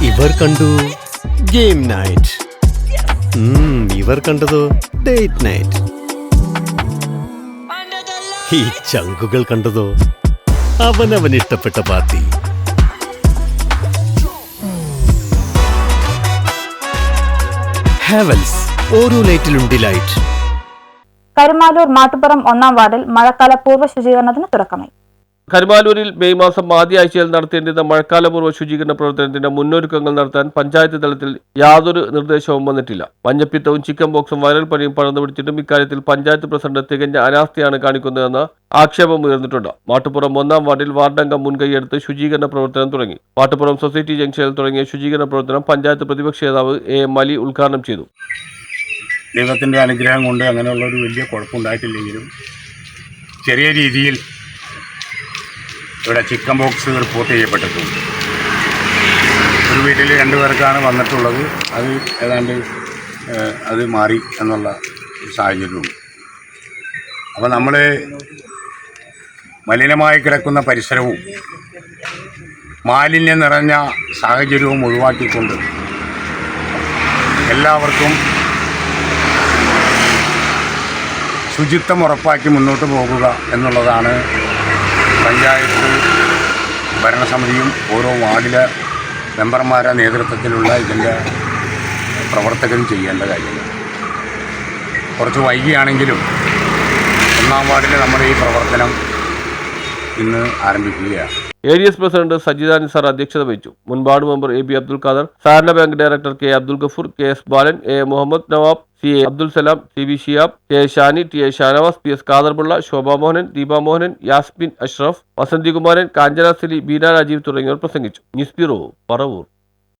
ഇവർ കണ്ടു game night, ഇവർ കണ്ടതോ ഡേറ്റ് നൈറ്റ്. ഈ ചങ്കുകൾ കണ്ടതോ അവനവൻ ഇഷ്ടപ്പെട്ട പാർട്ടി. ഹാവൽസ്, ഓരോ ലൈറ്റിലും ഡിലൈറ്റ്. കരുമാലൂർ മാട്ടുപുറം 1-ാം വാർഡിൽ മഴക്കാല പൂർവ്വ ശുചീകരണത്തിന് തുടക്കമായി. കരുമാലൂരിൽ മെയ് മാസം ആദ്യ ആഴ്ചയിൽ നടത്തേണ്ടിരുന്ന മഴക്കാലപൂർവ്വ ശുചീകരണ പ്രവർത്തനത്തിന്റെ മുന്നൊരുക്കങ്ങൾ നടത്താൻ പഞ്ചായത്ത് തലത്തിൽ യാതൊരു നിർദ്ദേശവും വന്നിട്ടില്ല. മഞ്ഞപ്പിത്തവും ചിക്കൻ ബോക്സും വൈറൽ പനിയും പടർന്നു പിടിച്ചിട്ടും ഇക്കാര്യത്തിൽ പഞ്ചായത്ത് പ്രസിഡന്റ് തികഞ്ഞ അനാസ്ഥയാണ് കാണിക്കുന്നതെന്ന് ആക്ഷേപം ഉയർന്നിട്ടുണ്ട്. മാട്ടുപുറം 1-ാം വാർഡിൽ വാർഡംഗം മുൻകൈയെടുത്ത് ശുചീകരണ പ്രവർത്തനം തുടങ്ങി. മാട്ടുപുറം സൊസൈറ്റി ജംഗ്ഷനിൽ തുടങ്ങിയ ശുചീകരണ പ്രവർത്തനം പഞ്ചായത്ത് പ്രതിപക്ഷ നേതാവ് AM അലി ഉദ്ഘാടനം ചെയ്തു. ദൈവത്തിൻ്റെ അനുഗ്രഹം കൊണ്ട് അങ്ങനെയുള്ളൊരു വലിയ കുഴപ്പമുണ്ടായിട്ടില്ലെങ്കിലും ചെറിയ രീതിയിൽ ഇവിടെ ചിക്കൻ ബോക്സ് റിപ്പോർട്ട് ചെയ്യപ്പെട്ടിട്ടുണ്ട്. ഒരു വീട്ടിൽ 2 പേർക്കാണ് വന്നിട്ടുള്ളത്. അത് ഏതാണ്ട് അത് മാറി എന്നുള്ള സാഹചര്യമുണ്ട്. അപ്പോൾ നമ്മൾ മലിനമായി കിടക്കുന്ന പരിസരവും മാലിന്യം നിറഞ്ഞ സാഹചര്യവും ഒഴിവാക്കിക്കൊണ്ട് എല്ലാവർക്കും ശുചിത്വം ഉറപ്പാക്കി മുന്നോട്ട് പോകുക എന്നുള്ളതാണ് പഞ്ചായത്ത് ഭരണസമിതിയും ഓരോ വാർഡിലെ മെമ്പർമാരുടെ നേതൃത്വത്തിലുള്ള ഇതിൻ്റെ പ്രവർത്തകരും ചെയ്യേണ്ട കാര്യങ്ങൾ. കുറച്ച് വൈകിയാണെങ്കിലും 1-ാം വാർഡിൽ നമ്മുടെ ഈ പ്രവർത്തനം ഇന്ന് ആരംഭിക്കുകയാണ്. ADS പ്രസിഡന്റ് സജിത നിസാർ അധ്യക്ഷത വഹിച്ചു. മുൻ ward member AB Abdul Khader, സഹകരണ bank director K Abdul Gafoor, KS Balan, A Muhammad Nawab, CA Abdul Salam, CB Shiyab, K Shani, TA Shanavas, PS Khaderbulla, Shobha Mohanan, Deepa Mohanan, Yasmin Ashraf, Vasanthikumaran, Kanchana Sili, Beena Rajeev തുടങ്ങിയവർ പ്രസംഗിച്ചു. News bureau, Paravur.